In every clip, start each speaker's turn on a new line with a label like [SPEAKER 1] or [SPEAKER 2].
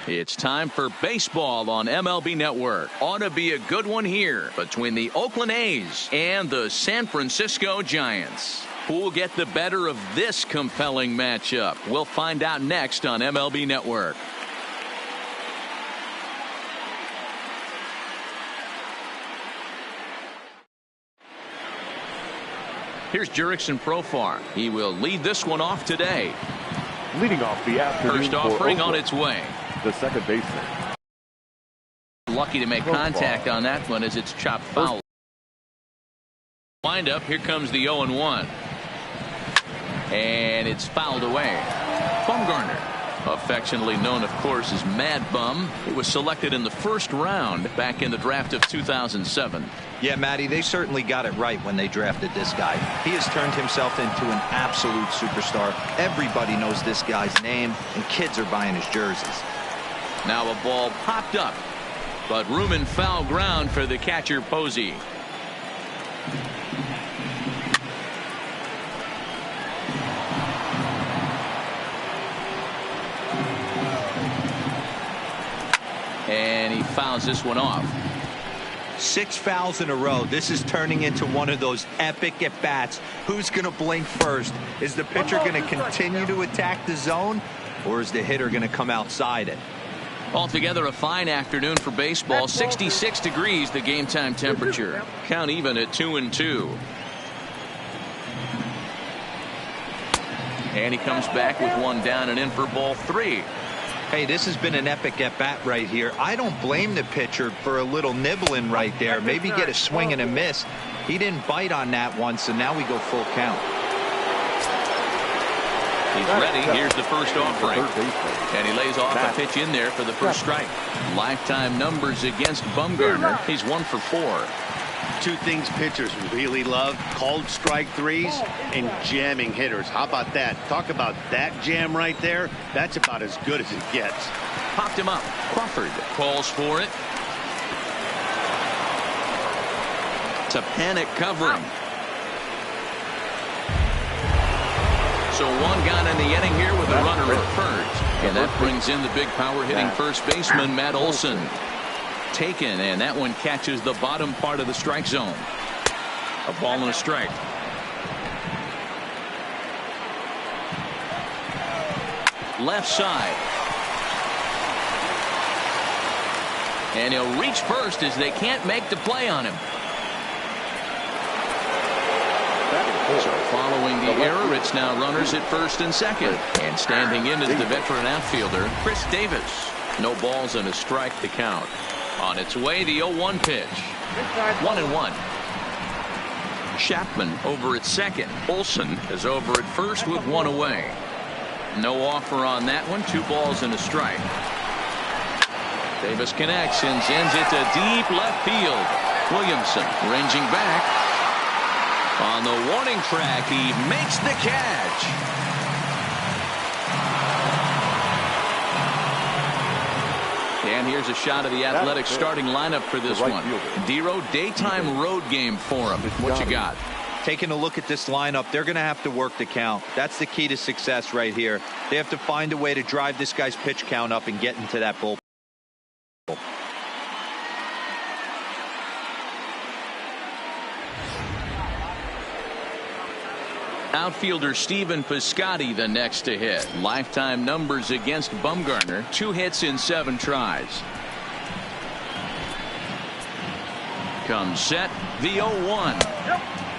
[SPEAKER 1] It's time for baseball on MLB Network. Ought to be a good one here between the Oakland A's and the San Francisco Giants. Who'll get the better of this compelling matchup? We'll find out next on MLB Network. Here's Jurickson Profar. He will lead this one off today.
[SPEAKER 2] Leading off the afternoon.
[SPEAKER 1] First offering on its way.
[SPEAKER 2] The second baseman.
[SPEAKER 1] Lucky to make contact on that one as it's chopped foul. Wind up. Here comes the 0-1. And it's fouled away. Bumgarner, affectionately known, of course, as Mad Bum. It was selected in the first round back in the draft of 2007.
[SPEAKER 3] Yeah, Matty, they certainly got it right when they drafted this guy. He has turned himself into an absolute superstar. Everybody knows this guy's name, and kids are buying his jerseys.
[SPEAKER 1] Now a ball popped up, but room and foul ground for the catcher, Posey. And he fouls this one off.
[SPEAKER 3] 6 fouls in a row. This is turning into one of those epic at-bats. Who's going to blink first? Is the pitcher going to continue to attack the zone, or is the hitter going to come outside it?
[SPEAKER 1] Altogether a fine afternoon for baseball. 66 degrees the game time temperature. Count even at 2-2. And he comes back with one down and in for ball 3.
[SPEAKER 3] Hey, this has been an epic at-bat right here. I don't blame the pitcher for a little nibbling right there. Maybe get a swing and a miss. He didn't bite on that one, so now we go full count.
[SPEAKER 1] He's ready. Here's the first offering. And he lays off a pitch in there for the first strike. Lifetime numbers against Bumgarner. He's 1 for 4.
[SPEAKER 4] Two things pitchers really love: called strike threes and jamming hitters. How about that? Talk about that jam right there. That's about as good as it gets.
[SPEAKER 1] Popped him up. Crawford calls for it. To panic covering. So one gone in the inning here with a runner at first. And that brings in the big power hitting first baseman Matt Olson. Taken, and that one catches the bottom part of the strike zone. A ball and a strike. Left side. And he'll reach first as they can't make the play on him. So following the error, it's now runners at first and second. And standing in is the veteran outfielder, Chris Davis. No balls and a strike to count. On its way, the 0-1 pitch. 1-1. Chapman over at second. Olson is over at first with one away. No offer on that one. 2 balls and a strike. Davis connects and sends it to deep left field. Williamson ranging back. On the warning track, he makes the catch. And here's a shot of the Athletic starting lineup for this one. Dero, daytime road game for him. What you got?
[SPEAKER 3] Taking a look at this lineup, they're going to have to work the count. That's the key to success right here. They have to find a way to drive this guy's pitch count up and get into that bullpen.
[SPEAKER 1] Outfielder Stephen Piscotty the next to hit. Lifetime numbers against Bumgarner. 2 hits in 7 tries. Comes set. The 0-1.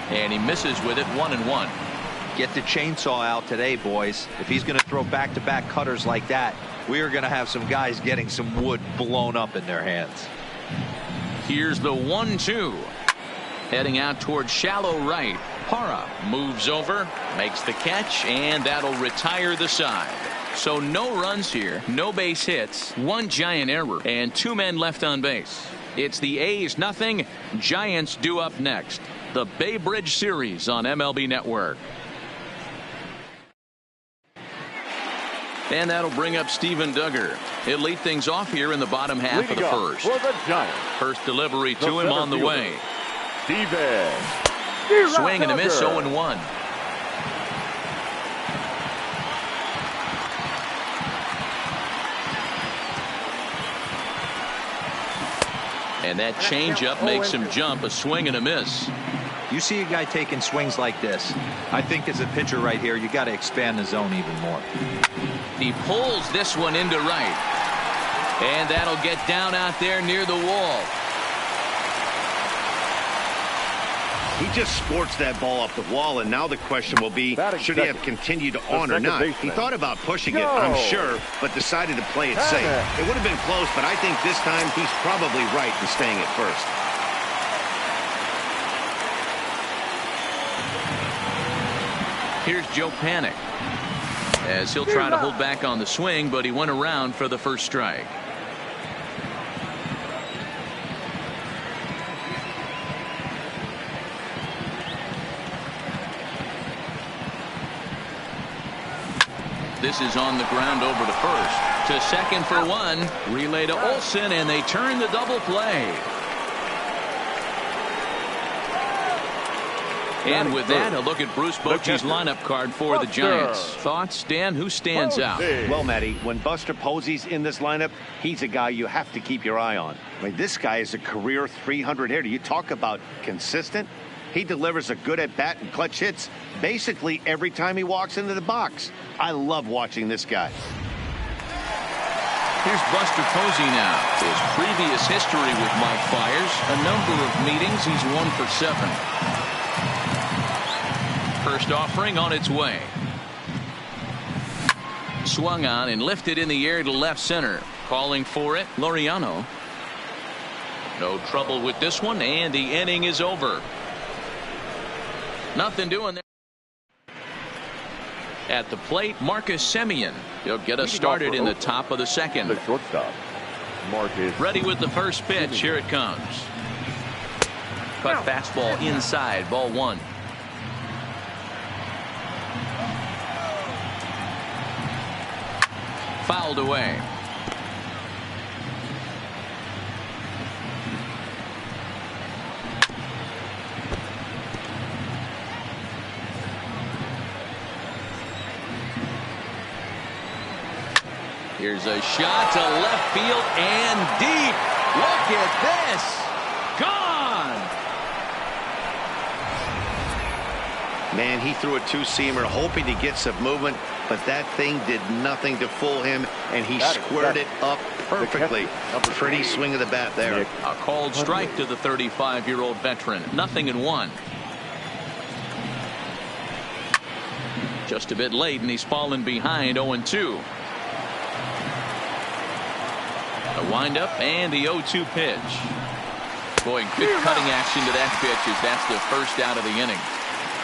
[SPEAKER 1] And he misses with it. 1-1.
[SPEAKER 3] Get the chainsaw out today, boys. If he's going to throw back-to-back cutters like that, we are going to have some guys getting some wood blown up in their hands.
[SPEAKER 1] Here's the 1-2. Heading out towards shallow right. Parra moves over, makes the catch, and that'll retire the side. So no runs here, no base hits, 1 giant error, and 2 men left on base. It's the A's nothing, Giants due up next. The Bay Bridge Series on MLB Network. And that'll bring up Steven Duggar. He'll lead things off here in the bottom half of the first.
[SPEAKER 2] For the Giants.
[SPEAKER 1] First delivery to him on the way.
[SPEAKER 2] Steven.
[SPEAKER 1] Swing and a miss, 0-1. And that changeup makes him jump. A swing and a miss.
[SPEAKER 3] You see a guy taking swings like this. I think as a pitcher right here, you got to expand the zone even more.
[SPEAKER 1] He pulls this one into right. And that'll get down out there near the wall.
[SPEAKER 4] He just sports that ball up the wall, and now the question will be, should he have continued on or not? He thought about pushing it, I'm sure, but decided to play it safe. It would have been close, but I think this time he's probably right in staying at first.
[SPEAKER 1] Here's Joe Panik, as he'll try to hold back on the swing, but he went around for the first strike. This is on the ground over to first. To second for one. Relay to Olsen, and they turn the double play. And with that, a look at Bruce Bochy's lineup card for the Giants. Thoughts, Dan? Who stands out?
[SPEAKER 4] Well, Matty, when Buster Posey's in this lineup, he's a guy you have to keep your eye on. I mean, this guy is a career 300 hitter. You talk about consistent. He delivers a good at-bat and clutch hits basically every time he walks into the box. I love watching this guy.
[SPEAKER 1] Here's Buster Posey now. His previous history with Mike Fiers, a number of meetings, he's 1 for 7. First offering on its way. Swung on and lifted in the air to left center. Calling for it, Laureano. No trouble with this one, and the inning is over. Nothing doing there. At the plate, Marcus Semien. He'll get us started in the top of the second.
[SPEAKER 2] The shortstop, Marcus.
[SPEAKER 1] Ready with the first pitch. Here it comes. Cut fastball inside. Ball 1. Fouled away. Here's a shot to left field and deep. Look at this. Gone.
[SPEAKER 4] Man, he threw a two-seamer hoping to get some movement, but that thing did nothing to fool him, and he squared it up perfectly. Pretty swing of the bat there.
[SPEAKER 1] A called strike to the 35-year-old veteran. 0-1. Just a bit late, and he's fallen behind 0-2. A windup and the 0-2 pitch. Boy, good cutting action to that pitch as that's the first out of the inning.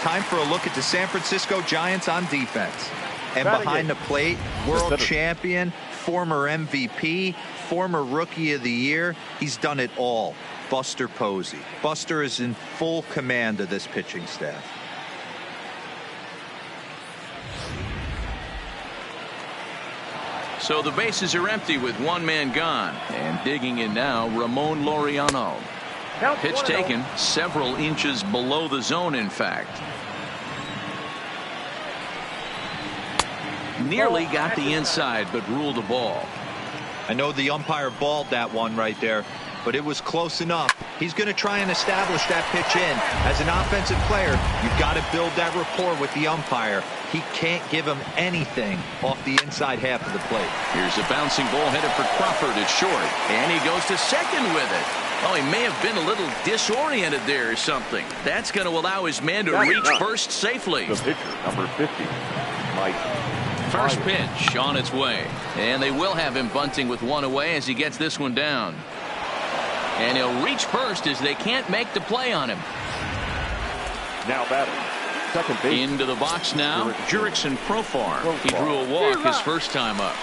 [SPEAKER 3] Time for a look at the San Francisco Giants on defense. And behind the plate, world champion, former MVP, former Rookie of the Year. He's done it all. Buster Posey. Buster is in full command of this pitching staff.
[SPEAKER 1] So the bases are empty with one man gone. And digging in now, Ramon Laureano. Pitch taken several inches below the zone, in fact. Nearly got the inside, but ruled a ball.
[SPEAKER 3] I know the umpire balled that one right there, but it was close enough. He's going to try and establish that pitch in. As an offensive player, you've got to build that rapport with the umpire. He can't give him anything off the inside half of the plate.
[SPEAKER 1] Here's a bouncing ball headed for Crawford at short, and he goes to second with it. Oh, he may have been a little disoriented there or something. That's going to allow his man to reach first safely.
[SPEAKER 2] The pitcher, number 50, Mike.
[SPEAKER 1] First pitch on its way, and they will have him bunting with one away as he gets this one down. And he'll reach first as they can't make the play on him.
[SPEAKER 2] Now batting, second base.
[SPEAKER 1] Into the box now, Jurickson Profar. He drew a walk his first time up.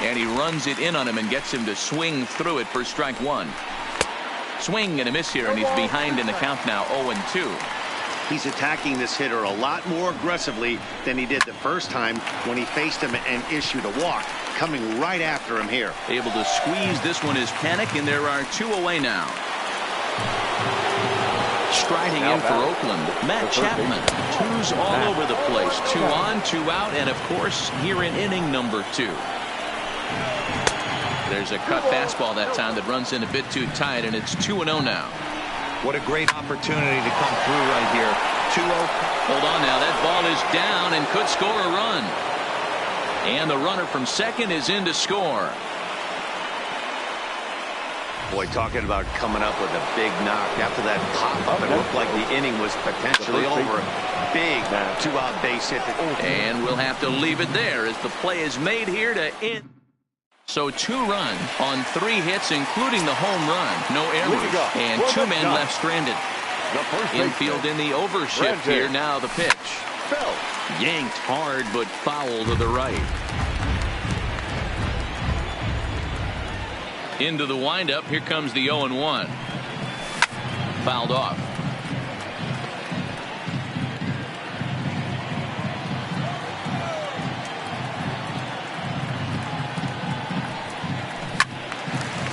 [SPEAKER 1] And he runs it in on him and gets him to swing through it for strike 1. Swing and a miss here, and he's behind in the count now, 0-2.
[SPEAKER 4] He's attacking this hitter a lot more aggressively than he did the first time when he faced him and issued a walk. Coming right after him here.
[SPEAKER 1] Able to squeeze this one is Panik, and there are 2 away now. Striding in for Oakland, Matt Chapman. 2s all over the place. 2 on, 2 out, and of course here in inning number 2. There's a cut fastball that time that runs in a bit too tight, and it's 2-0 now.
[SPEAKER 3] What a great opportunity to come through right here. 2-0.
[SPEAKER 1] Hold on now. That ball is down and could score a run. And the runner from second is in to score.
[SPEAKER 4] Boy, talking about coming up with a big knock. After that pop-up, it looked like the inning was potentially over. Big two-out base hit.
[SPEAKER 1] And we'll have to leave it there as the play is made here to end. So 2 runs on 3 hits, including the home run. No errors. And 2 men left stranded. Infield in the overshift here. Now the pitch. Yanked hard, but foul to the right. Into the windup. Here comes the 0-1. Fouled off.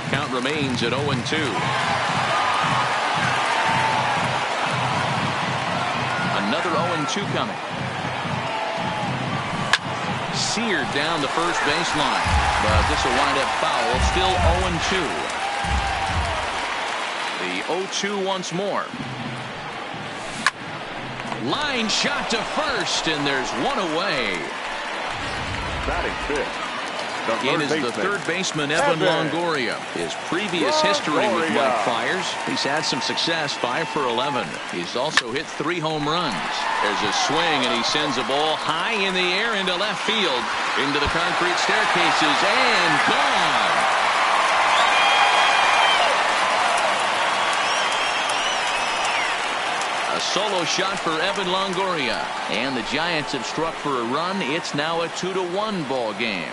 [SPEAKER 1] Count remains at 0-2. Another 0-2 coming. Seared down the first baseline. But this will wind up foul. Still 0-2. The 0-2 once more. Line shot to first, and there's one away.
[SPEAKER 2] Batting fifth.
[SPEAKER 1] In is the third baseman, Evan Longoria. His previous history with White Flyers, he's had some success, 5 for 11. He's also hit 3 home runs. There's a swing, and he sends a ball high in the air into left field, into the concrete staircases, and gone. A solo shot for Evan Longoria, and the Giants have struck for a run. It's now a 2-1 ball game.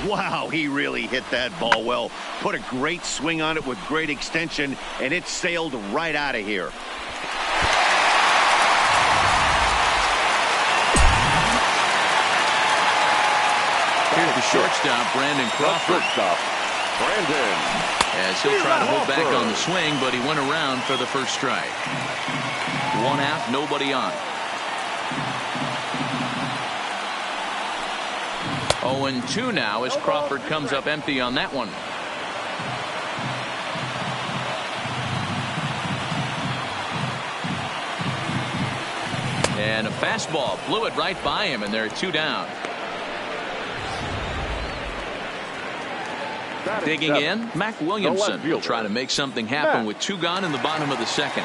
[SPEAKER 4] Wow, he really hit that ball well. Put a great swing on it with great extension, and it sailed right out of here.
[SPEAKER 1] Here's the shortstop, Brandon Crawford. As he'll try to hold back on the swing, but he went around for the first strike. 1 out, nobody on. 0-2 now as Crawford comes up empty on that one. And a fastball blew it right by him, and there are 2 down. Digging in, Mac Williamson will try to make something happen with 2 gone in the bottom of the second.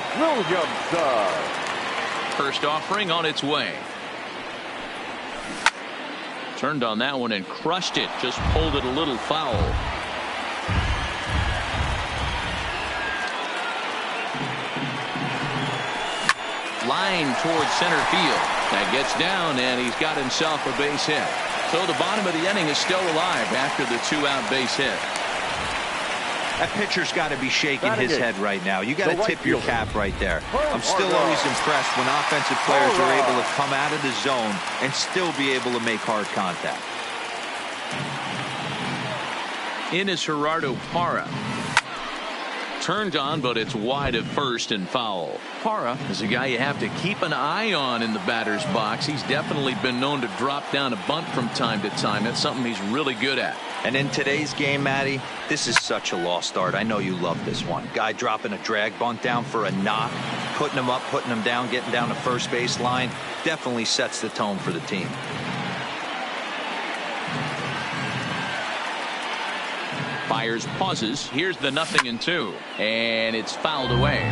[SPEAKER 1] First offering on its way. Turned on that one and crushed it. Just pulled it a little foul. Line towards center field. That gets down, and he's got himself a base hit. So the bottom of the inning is still alive after the 2-out base hit.
[SPEAKER 3] That pitcher's got to be shaking his head right now. You got to tip your cap right there. I'm still always impressed when offensive players are able to come out of the zone and still be able to make hard contact.
[SPEAKER 1] In is Gerardo Parra. Turned on, but it's wide at first and foul. Parra is a guy you have to keep an eye on in the batter's box. He's definitely been known to drop down a bunt from time to time. That's something he's really good at.
[SPEAKER 3] And in today's game, Matty, this is such a lost art. I know you love this one. Guy dropping a drag bunt down for a knock, putting him up, putting him down, getting down the first base line, definitely sets the tone for the team.
[SPEAKER 1] Fires pauses. Here's the 0-2, and it's fouled away.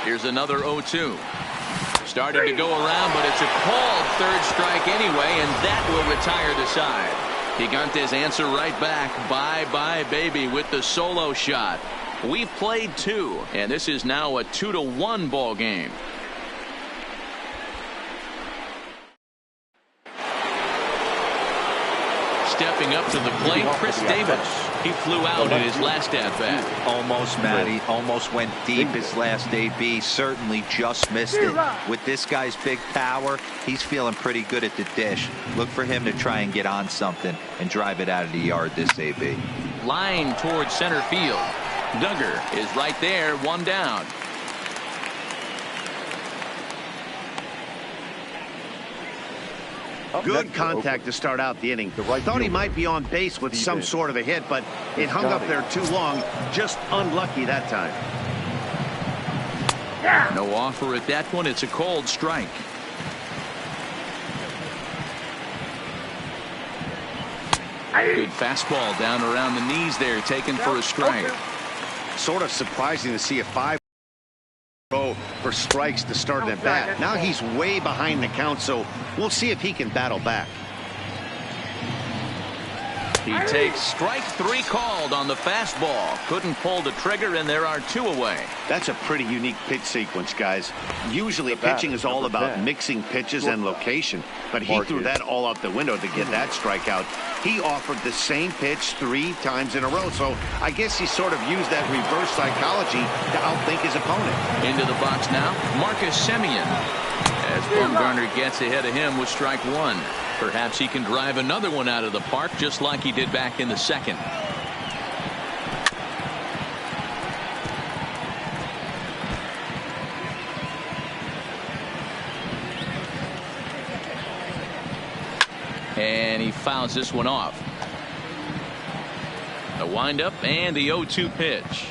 [SPEAKER 1] Here's another 0-2. Started to go around, but it's a called third strike anyway, and that will retire the side. Gigantes answer right back. Bye-bye, baby, with the solo shot. We've played 2, and this is now a 2-1 ball game. stepping up to the plate, Chris Davis. He flew out in his last at-bat.
[SPEAKER 3] Almost, Matty. Almost went deep his last AB. Certainly just missed it. With this guy's big power, he's feeling pretty good at the dish. Look for him to try and get on something and drive it out of the yard this AB.
[SPEAKER 1] Line towards center field. Duggar is right there, one down.
[SPEAKER 4] Good contact to start out the inning. Thought he might be on base with some sort of a hit, but it hung up there too long. Just unlucky that time.
[SPEAKER 1] No offer at that one. It's a cold strike. Good fastball down around the knees there, taken for a strike.
[SPEAKER 4] Sort of surprising to see a 5 for strikes to start an at bat. Now he's way behind the count, so we'll see if he can battle back.
[SPEAKER 1] He takes strike 3 called on the fastball. Couldn't pull the trigger, and there are 2 away.
[SPEAKER 4] That's a pretty unique pitch sequence, guys. Usually pitching is all about mixing pitches and location, but he threw that all out the window to get that strikeout. He offered the same pitch 3 times in a row, so I guess he sort of used that reverse psychology to outthink his opponent.
[SPEAKER 1] Into the box now, Marcus Semien. As Bumgarner gets ahead of him with strike 1. Perhaps he can drive another one out of the park just like he did back in the second. And he fouls this one off. The windup and the 0-2 pitch.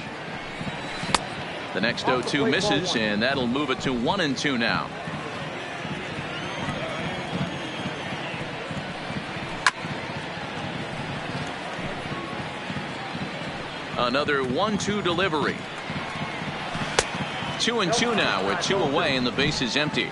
[SPEAKER 1] The next 0-2 misses, and that'll move it to 1-2 now. Another 1-2 delivery. 2-2 now with 2 away and the base is empty.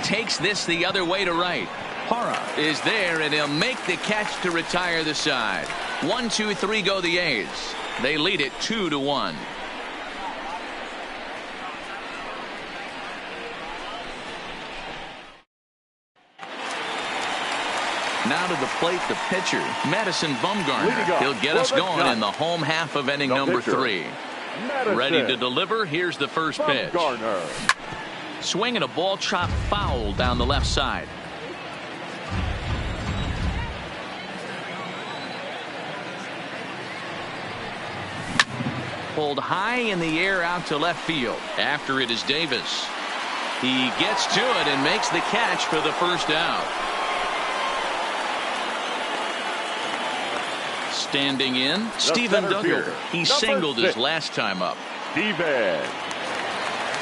[SPEAKER 1] Takes this the other way to right. Parra is there and he'll make the catch to retire the side. 1-2-3 go the A's. They lead it 2-1. Now to the plate, the pitcher, Madison Bumgarner. He'll get us going in the home half of inning number 3. Ready to deliver. Here's the first pitch. Swing and a ball chopped foul down the left side. Pulled high in the air out to left field. After it is Davis. He gets to it and makes the catch for the first out. Standing in, Steven Duggar. He singled his last time up.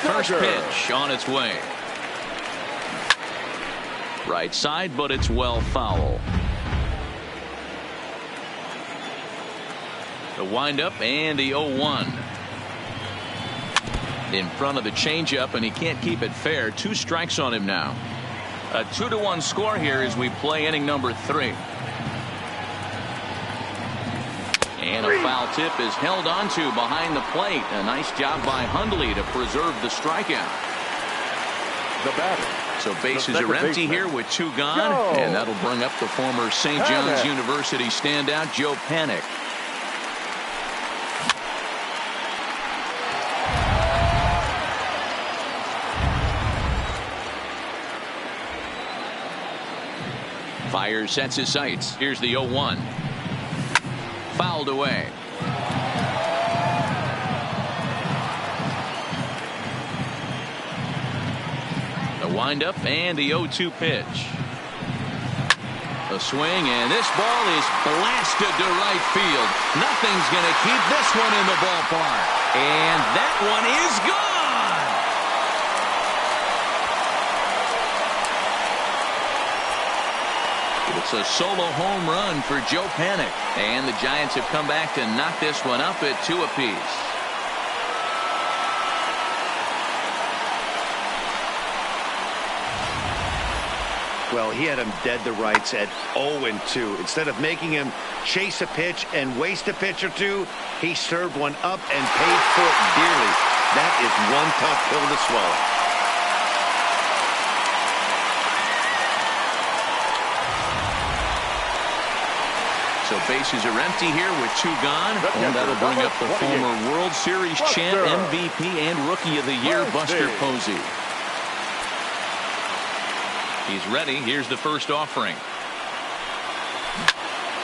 [SPEAKER 1] First pitch on its way. Right side, but it's well foul. The windup and the 0-1. In front of the changeup, and he can't keep it fair. 2 strikes on him now. A 2-1 score here as we play inning number 3. And a foul tip is held onto behind the plate. A nice job by Hundley to preserve the strikeout.
[SPEAKER 2] The batter.
[SPEAKER 1] So bases are empty here with 2 gone. And that'll bring up the former St. John's University standout, Joe Panik. Fire sets his sights. Here's the 0-1. Fouled away. The windup and the 0-2 pitch. A swing, and this ball is blasted to right field. Nothing's going to keep this one in the ballpark. And that one is gone. It's a solo home run for Joe Panik. And the Giants have come back to knock this one up at 2 apiece.
[SPEAKER 4] Well, he had him dead to rights at 0-2. Instead of making him chase a pitch and waste a pitch or 2, he served one up and paid for it dearly. That is one tough pill to swallow.
[SPEAKER 1] So bases are empty here with 2 gone. And that'll bring up the former World Series champ, MVP, and Rookie of the Year, Buster Posey. He's ready. Here's the first offering.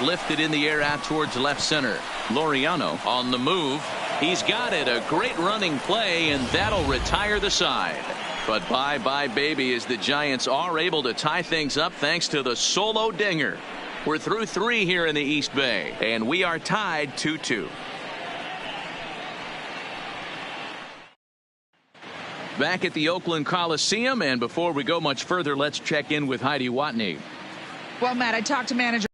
[SPEAKER 1] Lifted in the air out towards left center. Laureano on the move. He's got it. A great running play, and that'll retire the side. But bye-bye, baby, as the Giants are able to tie things up thanks to the solo dinger. We're through 3 here in the East Bay, and we are tied 2-2. Back at the Oakland Coliseum, and before we go much further, let's check in with Heidi Watney.
[SPEAKER 5] Well, Matt, I talked to manager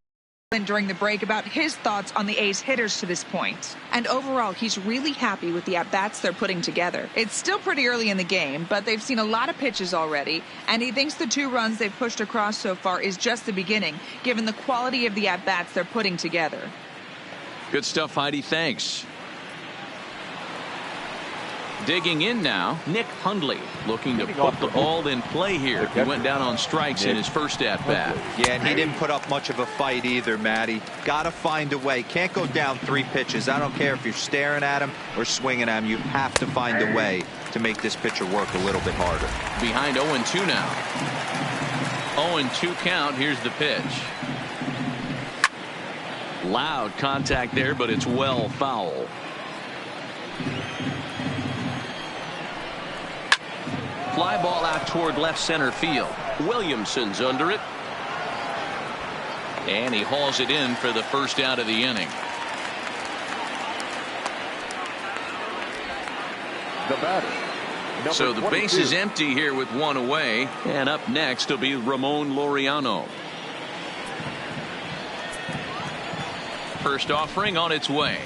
[SPEAKER 5] during the break about his thoughts on the A's hitters to this point. And overall, he's really happy with the at-bats they're putting together. It's still pretty early in the game, but they've seen a lot of pitches already, and he thinks the 2 runs they've pushed across so far is just the beginning, given the quality of the at-bats they're putting together.
[SPEAKER 1] Good stuff, Heidi. Thanks. Digging in now, Nick Hundley looking to put the ball in play here. He went down on strikes in his first at-bat.
[SPEAKER 3] Yeah, and he didn't put up much of a fight either, Matty. Got to find a way. Can't go down 3 pitches. I don't care if you're staring at him or swinging at him. You have to find a way to make this pitcher work a little bit harder.
[SPEAKER 1] Behind 0-2 now. 0-2 count. Here's the pitch. Loud contact there, but it's well foul. Fly ball out toward left center field. Williamson's under it. And he hauls it in for the first out of the inning.
[SPEAKER 2] The batter.
[SPEAKER 1] So the base is empty here with 1 away. And up next will be Ramon Laureano. First offering on its way.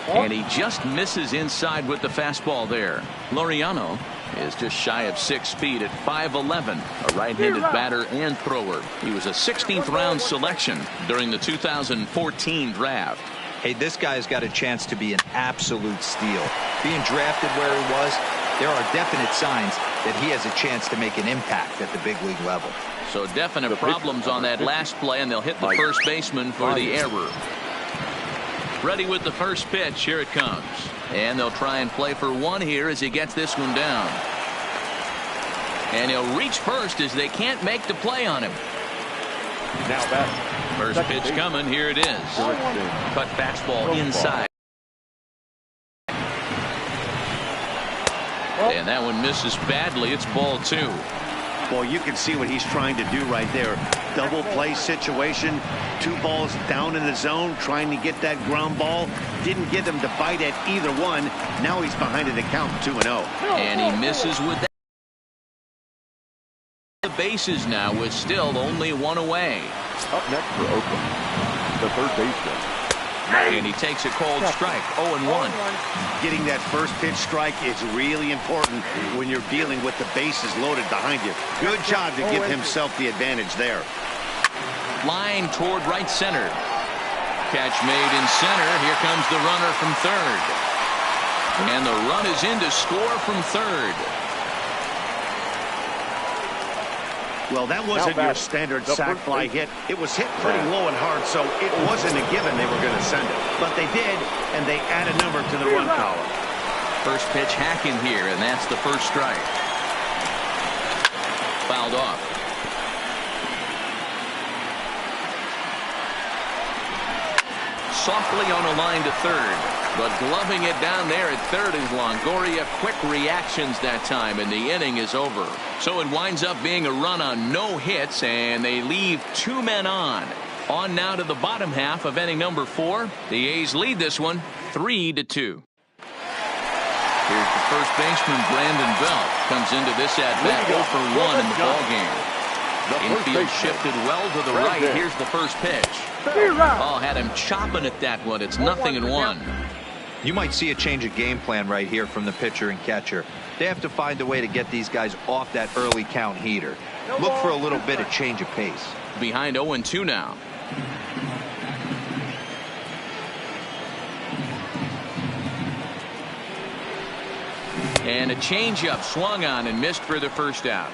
[SPEAKER 1] And he just misses inside with the fastball there. Laureano is just shy of 6 feet at 5'11", a right-handed batter and thrower. He was a 16th round selection during the 2014 draft.
[SPEAKER 3] Hey, this guy's got a chance to be an absolute steal. Being drafted where he was, there are definite signs that he has a chance to make an impact at the big league level.
[SPEAKER 1] So definite problems on that last play, and they'll hit the first baseman for the error. Ready with the first pitch. Here it comes. And they'll try and play for 1 here as he gets this one down. And he'll reach first as they can't make the play on him.
[SPEAKER 2] Now back.
[SPEAKER 1] First pitch coming. Here it is. Cut fastball inside. And that one misses badly. It's ball 2.
[SPEAKER 4] Well, you can see what he's trying to do right there. Double play situation. 2 balls down in the zone, trying to get that ground ball. Didn't get him to bite at either one. Now he's behind in the count, 2-0.
[SPEAKER 1] And he misses with that. The bases now with still only 1 away.
[SPEAKER 2] Up next for Oakland, the third baseman.
[SPEAKER 1] And he takes a cold strike. 0-1.
[SPEAKER 4] Getting that first pitch strike is really important when you're dealing with the bases loaded behind you. Good job to give himself the advantage there.
[SPEAKER 1] Line toward right center. Catch made in center. Here comes the runner from third. And the run is in to score from third.
[SPEAKER 4] Well, that wasn't your standard sac fly hit. It was hit pretty low and hard, so it wasn't a given they were going to send it. But they did, and they add a number to the run column.
[SPEAKER 1] First pitch hacking here, and that's the first strike. Fouled off. Softly on a line to third, but gloving it down there at third is Longoria. Quick reactions that time, and the inning is over. So it winds up being a run on no hits, and they leave 2 men on. On now to the bottom half of inning number 4. The A's lead this one 3-2. Here's the first baseman, Brandon Belt, comes into this at-bat 0 for 1 in the ballgame. Infield shifted well to the right. Here's the first pitch. Oh, had him chopping at that one. It's 0-1.
[SPEAKER 3] You might see a change of game plan right here from the pitcher and catcher. They have to find a way to get these guys off that early count heater. Look for a little bit of change of pace.
[SPEAKER 1] Behind 0-2 now. And a changeup swung on and missed for the first out.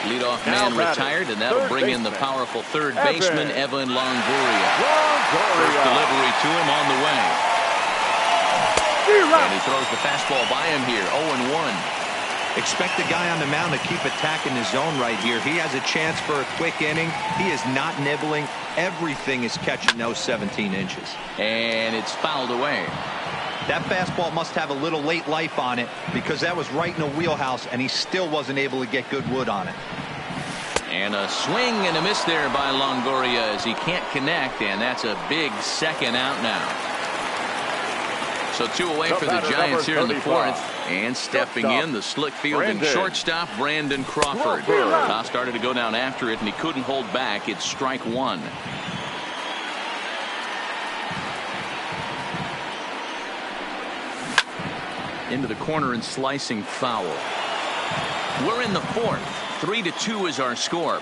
[SPEAKER 1] Leadoff man retired, and that'll bring in the powerful third baseman, Evan Longoria. First delivery to him on the way. And he throws the fastball by him here, 0-1.
[SPEAKER 3] Expect the guy on the mound to keep attacking the zone right here. He has a chance for a quick inning. He is not nibbling. Everything is catching those 17 inches.
[SPEAKER 1] And it's fouled away.
[SPEAKER 3] That fastball must have a little late life on it because that was right in the wheelhouse, and he still wasn't able to get good wood on it.
[SPEAKER 1] And a swing and a miss there by Longoria as he can't connect, and that's a big second out now. So 2 away for the Giants here in the 4th. And stepping in, the slick fielding shortstop, Brandon Crawford. Toss started to go down after it, and he couldn't hold back. It's strike 1. Into the corner and slicing foul. We're in the 4th. 3-2 is our score.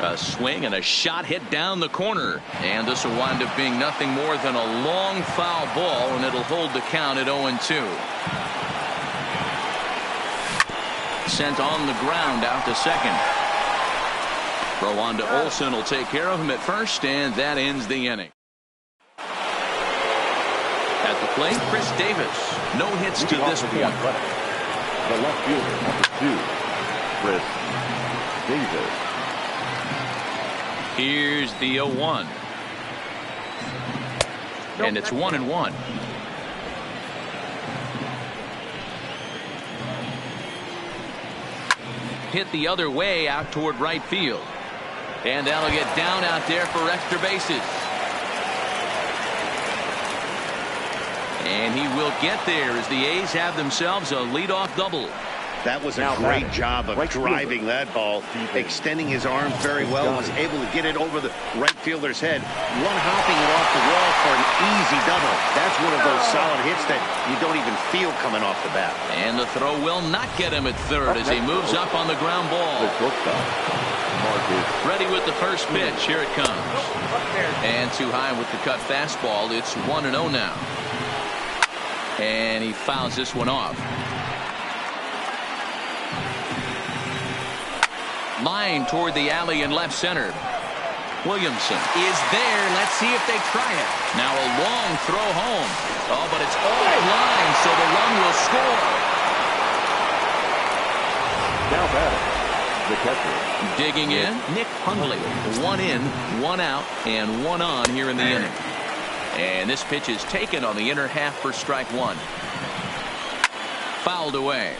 [SPEAKER 1] A swing and a shot hit down the corner, and this will wind up being nothing more than a long foul ball, and it'll hold the count at 0-2. Sent on the ground out to second. Throw on to Olsen will take care of him at first, and that ends the inning. At the plate, Chris Davis. No hits to this point.
[SPEAKER 2] The left fielder, number 2, Chris Davis.
[SPEAKER 1] Here's the 0-1. And it's 1-1. Hit the other way out toward right field. And that'll get down out there for extra bases. And he will get there as the A's have themselves a leadoff double.
[SPEAKER 4] That was a great job of driving that ball, extending his arms very well, was able to get it over the right fielder's head, one-hopping it off the wall for an easy double. That's one of those solid hits that you don't even feel coming off the bat.
[SPEAKER 1] And the throw will not get him at third as he moves up on the ground ball. Ready with the first pitch. Here it comes. And too high with the cut fastball. It's 1-0 now. And he fouls this one off. Line toward the alley in left center. Williamson is there. Let's see if they try it. Now a long throw home. Oh, but it's off line, so the run will score.
[SPEAKER 2] Now batting, the catcher.
[SPEAKER 1] Digging in, Nick Hundley. 1 in, 1 out, and 1 on here in the inning. And this pitch is taken on the inner half for strike 1. Fouled away.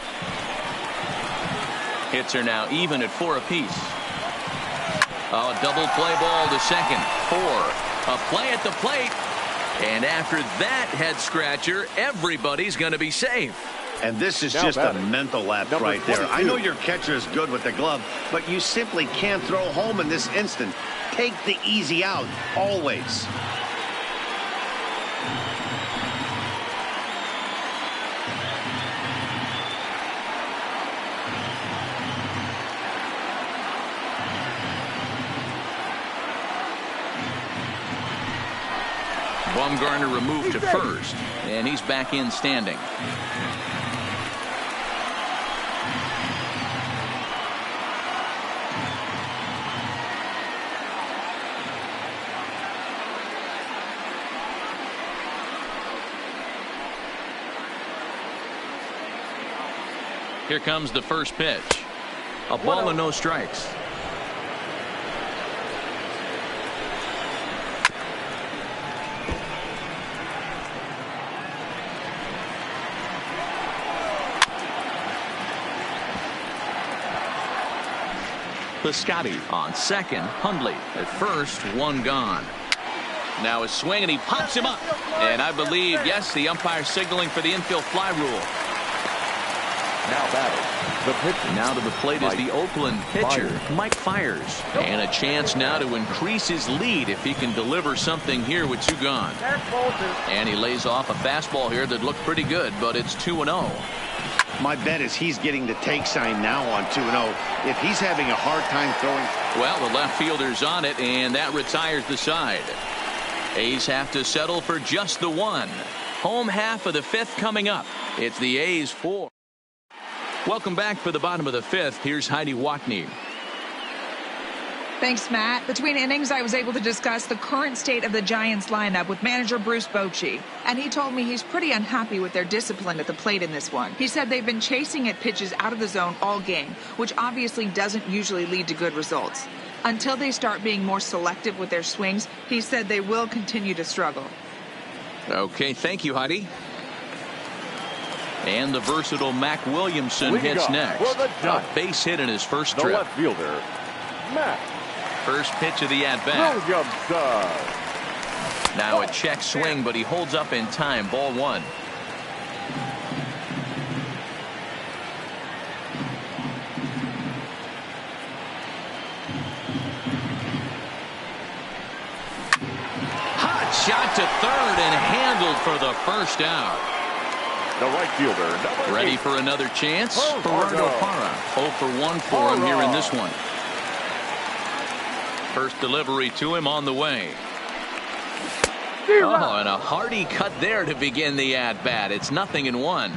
[SPEAKER 1] Hits are now even at 4 apiece. Oh, double play ball to second. 4. A play at the plate. And after that head scratcher, everybody's going to be safe.
[SPEAKER 4] And this is just a mental lapse right there. I know your catcher is good with the glove, but you simply can't throw home in this instant. Take the easy out, always.
[SPEAKER 1] Bumgarner removed to first, and he's back in standing. Here comes the first pitch. A ball and no strikes. Piscotty on second. Hundley at first. 1 gone. Now a swing, and he pops him up. And I believe, yes, the umpire signaling for the infield fly rule.
[SPEAKER 2] Now batting, the pitcher.
[SPEAKER 1] Now to the plate is the Oakland pitcher, Mike Fiers. And a chance now to increase his lead if he can deliver something here with 2 gone. And he lays off a fastball here that looked pretty good, but it's 2-0.
[SPEAKER 4] My bet is he's getting the take sign now on 2-0. If he's having a hard time throwing.
[SPEAKER 1] Well, the left fielder's on it, and that retires the side. A's have to settle for just the 1. Home half of the fifth coming up. It's the A's 4. Welcome back for the bottom of the fifth. Here's Heidi Watney.
[SPEAKER 5] Thanks, Matt. Between innings, I was able to discuss the current state of the Giants lineup with manager Bruce Bochy, and he told me he's pretty unhappy with their discipline at the plate in this one. He said they've been chasing at pitches out of the zone all game, which obviously doesn't usually lead to good results. Until they start being more selective with their swings, he said they will continue to struggle.
[SPEAKER 1] Okay, thank you, Heidi. And the versatile Mac Williamson hits next. A base hit in his first trip.
[SPEAKER 2] The left fielder, Mac.
[SPEAKER 1] First pitch of the at-bat.
[SPEAKER 2] Williamson.
[SPEAKER 1] Now a check swing, but he holds up in time. Ball one. Hot shot to third and handled for the first out.
[SPEAKER 2] The right fielder, number
[SPEAKER 1] Ready
[SPEAKER 2] 8.
[SPEAKER 1] for another chance?
[SPEAKER 2] Parra.
[SPEAKER 1] Gerardo Parra. 0 for 1 for him here in this one. First delivery to him on the way. Oh, and a hearty cut there to begin the at-bat. It's 0-1.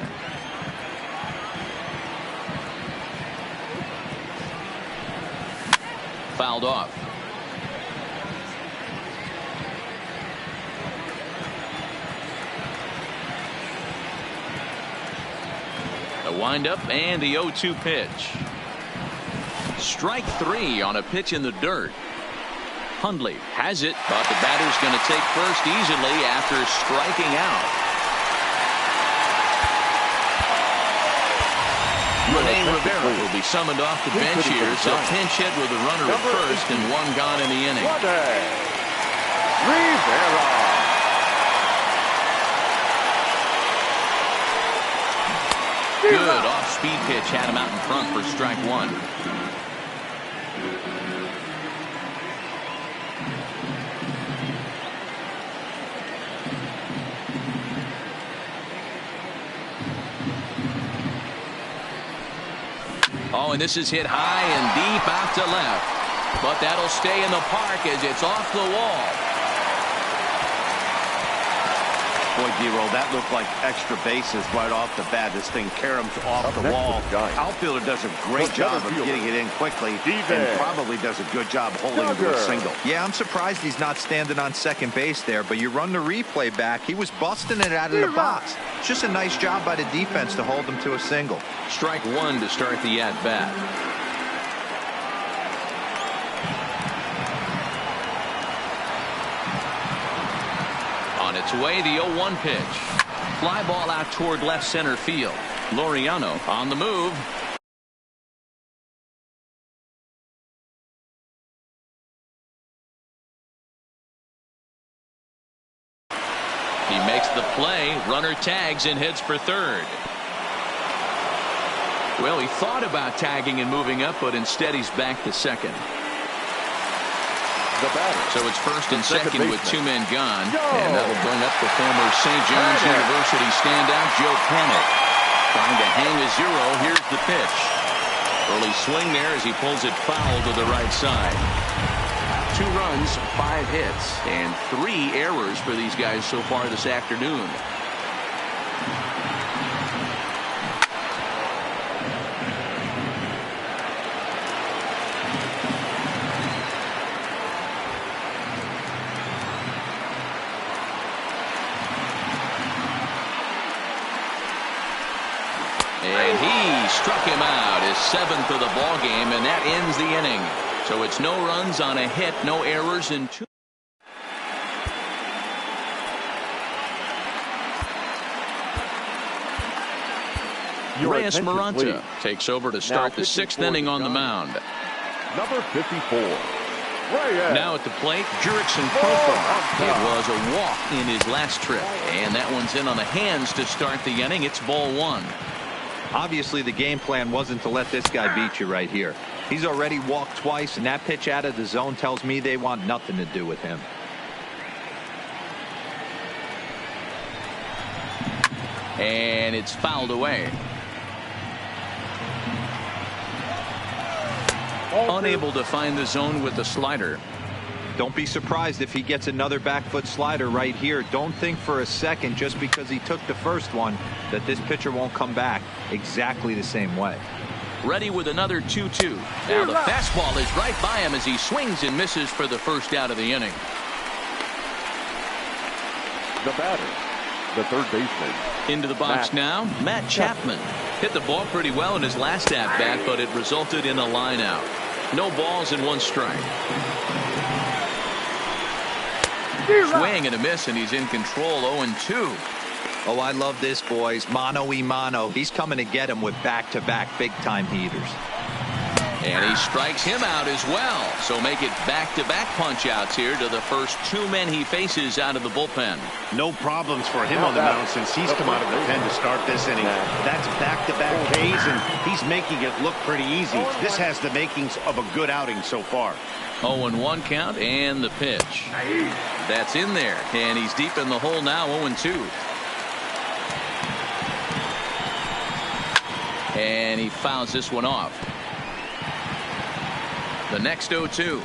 [SPEAKER 1] Fouled off. A windup and the 0-2 pitch. Strike 3 on a pitch in the dirt. Hundley has it, but the batter's going to take first easily after striking out. Rene Rivera will be summoned off the bench here. So pinch hit with a runner at first and one gone in the inning.
[SPEAKER 2] Rivera.
[SPEAKER 1] Good off-speed pitch had him out in front for strike one. Oh, and this is hit high and deep out to left. But that'll stay in the park as it's off the wall.
[SPEAKER 4] Boy, D-Roll, that looked like extra bases right off the bat. This thing caroms off the wall. Outfielder does a great job of getting it in quickly and probably does a good job holding it to a single.
[SPEAKER 3] Yeah, I'm surprised he's not standing on second base there, but you run the replay back. He was busting it out of the box. It's just a nice job by the defense to hold him to a single.
[SPEAKER 1] Strike one to start the at-bat. On its way, the 0-1 pitch. Fly ball out toward left center field. Laureano on the move. He makes the play. Runner tags and heads for third. Well, he thought about tagging and moving up, but instead he's back to second. So it's first and second with two men gone. And that'll bring up the former St. John's University standout, Joe Panik. Trying to hang a zero. Here's the pitch. Early swing there as he pulls it foul to the right side. 2 runs, 5 hits, and 3 errors for these guys so far this afternoon. And he struck him out, his 7th of the ball game, and that ends the inning. So it's no runs on a hit, no errors, and 2. Reyes Maranta takes over to start the 6th inning on the mound.
[SPEAKER 2] Number 54. Reyes.
[SPEAKER 1] Now at the plate, Jurickson Profar. It was a walk in his last trip, and that one's in on the hands to start the inning. It's ball 1.
[SPEAKER 3] Obviously, the game plan wasn't to let this guy beat you right here. He's already walked twice, and that pitch out of the zone tells me they want nothing to do with him.
[SPEAKER 1] And it's fouled away. Unable to find the zone with the slider.
[SPEAKER 3] Don't be surprised if he gets another back foot slider right here. Don't think for a second, just because he took the first one, that this pitcher won't come back exactly the same way.
[SPEAKER 1] Ready with another 2-2. Now the fastball is right by him as he swings and misses for the first out of the inning.
[SPEAKER 2] The batter, the third baseman.
[SPEAKER 1] Into the box now, Matt Chapman. Hit the ball pretty well in his last at-bat, but it resulted in a line out. No balls and 1 strike. Swing and a miss, and he's in control. 0-2.
[SPEAKER 3] Oh, I love this, boys. Mano-y-mano. He's coming to get him with back-to-back big-time heaters.
[SPEAKER 1] And he strikes him out as well. So make it back-to-back punch-outs here to the first 2 men he faces out of the bullpen.
[SPEAKER 4] No problems for him on the mound since he's come out of the pen to start this inning. That's back-to-back Ks, and he's making it look pretty easy. This has the makings of a good outing so far.
[SPEAKER 1] 0-1 count, and the pitch. That's in there, and he's deep in the hole now. 0-2. And he fouls this one off. The next 0-2.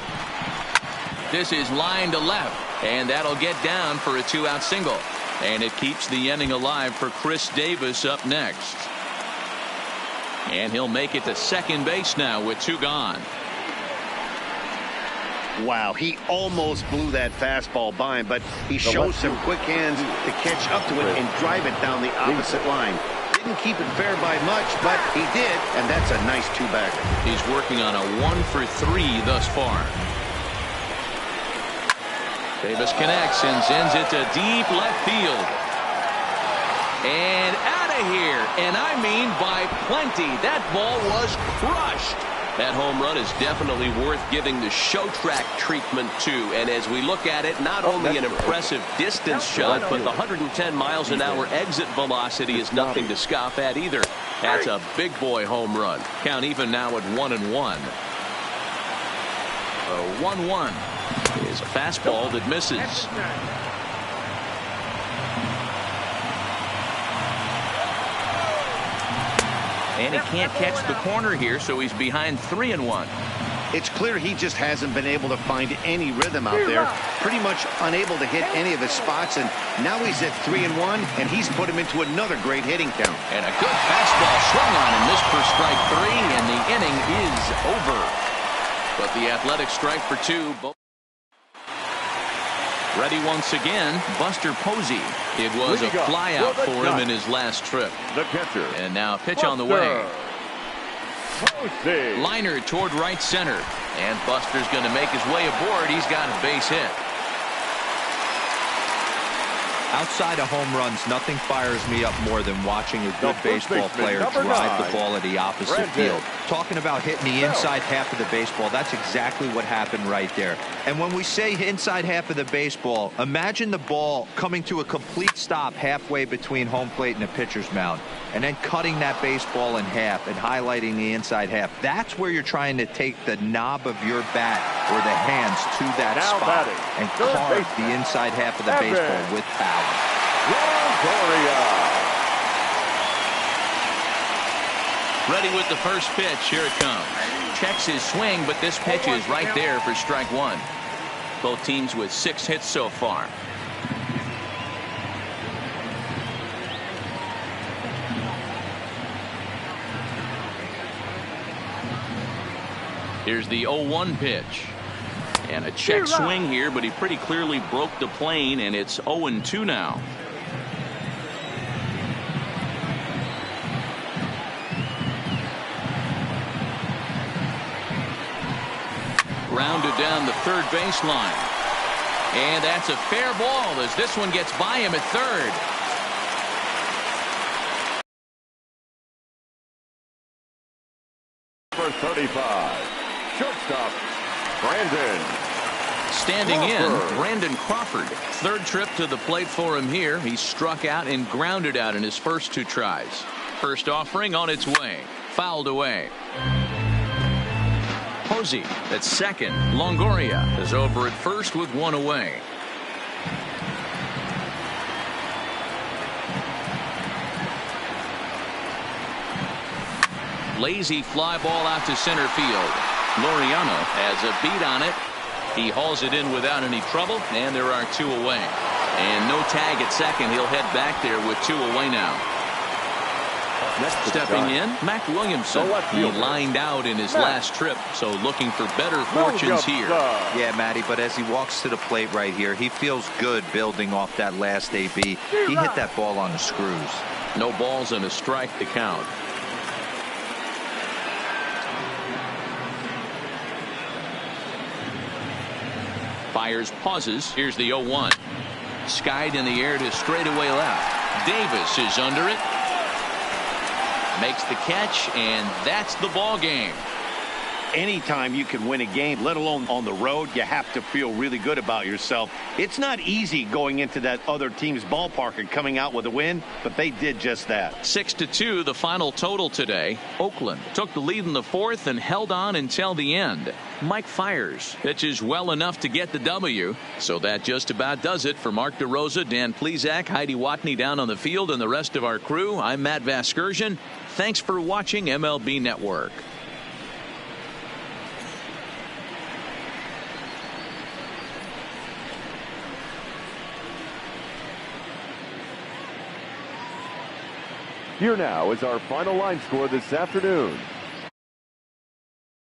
[SPEAKER 1] This is line to left, and that'll get down for a 2-out single. And it keeps the inning alive for Chris Davis up next. And he'll make it to second base now with 2 gone.
[SPEAKER 4] Wow, he almost blew that fastball by him, but he shows some quick hands to catch up to it and drive it down the opposite line. Didn't keep it fair by much, but he did, and that's a nice 2-bagger.
[SPEAKER 1] He's working on a 1-for-3 thus far. Davis connects and sends it to deep left field. And out of here, and I mean by plenty. That ball was crushed. That home run is definitely worth giving the show track treatment to. And as we look at it, not only an impressive distance shot, but the 110 miles an hour exit velocity is nothing to scoff at either. That's a big boy home run. Count even now at 1-1. A 1-1 is a fastball that misses. And he can't catch the corner here, so he's behind 3-1.
[SPEAKER 4] It's clear he just hasn't been able to find any rhythm out there. Pretty much unable to hit any of his spots, and now he's at 3-1, and he's put him into another great hitting count.
[SPEAKER 1] And a good fastball swung on him, missed for strike 3, and the inning is over. But the Athletic strike for 2. Ready once again, Buster Posey. It was a flyout for him in his last trip.
[SPEAKER 2] The catcher.
[SPEAKER 1] And now a pitch on the way. Liner toward right center. And Buster's going to make his way aboard. He's got a base hit.
[SPEAKER 3] Outside of home runs, nothing fires me up more than watching a good baseball player drive the ball at the opposite field. Talking about hitting the inside half of the baseball, that's exactly what happened right there. And when we say inside half of the baseball, imagine the ball coming to a complete stop halfway between home plate and the pitcher's mound, and then cutting that baseball in half and highlighting the inside half. That's where you're trying to take the knob of your bat or the hands to that spot and carve the inside half of the baseball with power.
[SPEAKER 2] Longoria.
[SPEAKER 1] Ready with the first pitch. Here it comes. Checks his swing, but this pitch is right there for strike 1. Both teams with 6 hits so far. Here's the 0-1 pitch. And a check swing here, but he pretty clearly broke the plane, and it's 0-2 now. Rounded down the third baseline. And that's a fair ball as this one gets by him at third.
[SPEAKER 2] For 35, shortstop, Brandon.
[SPEAKER 1] Standing in,
[SPEAKER 2] Crawford.
[SPEAKER 1] Brandon Crawford. Third trip to the plate for him here. He struck out and grounded out in his first 2 tries. First offering on its way. Fouled away. Posey at second. Longoria is over at first with 1 away. Lazy fly ball out to center field. Laureano has a beat on it. He hauls it in without any trouble, and there are 2 away. And no tag at second. He'll head back there with 2 away now. Stepping in, Mac Williamson. He lined out in his last trip, so looking for better fortunes here.
[SPEAKER 3] Yeah, Matty, but as he walks to the plate right here, he feels good building off that last AB. He hit that ball on the screws.
[SPEAKER 1] No balls and a strike to count. Fires, pauses. Here's the 0-1. Skied in the air to straightaway left. Davis is under it. Makes the catch, and that's the ball game.
[SPEAKER 4] Anytime you can win a game, let alone on the road, you have to feel really good about yourself. It's not easy going into that other team's ballpark and coming out with a win, but they did just that.
[SPEAKER 1] 6-2, the final total today. Oakland took the lead in the 4th and held on until the end. Mike Fiers pitches well enough to get the W. So that just about does it for Mark DeRosa, Dan Plesac, Heidi Watney down on the field, and the rest of our crew. I'm Matt Vasgersian. Thanks for watching MLB Network.
[SPEAKER 2] Here now is our final line score this afternoon.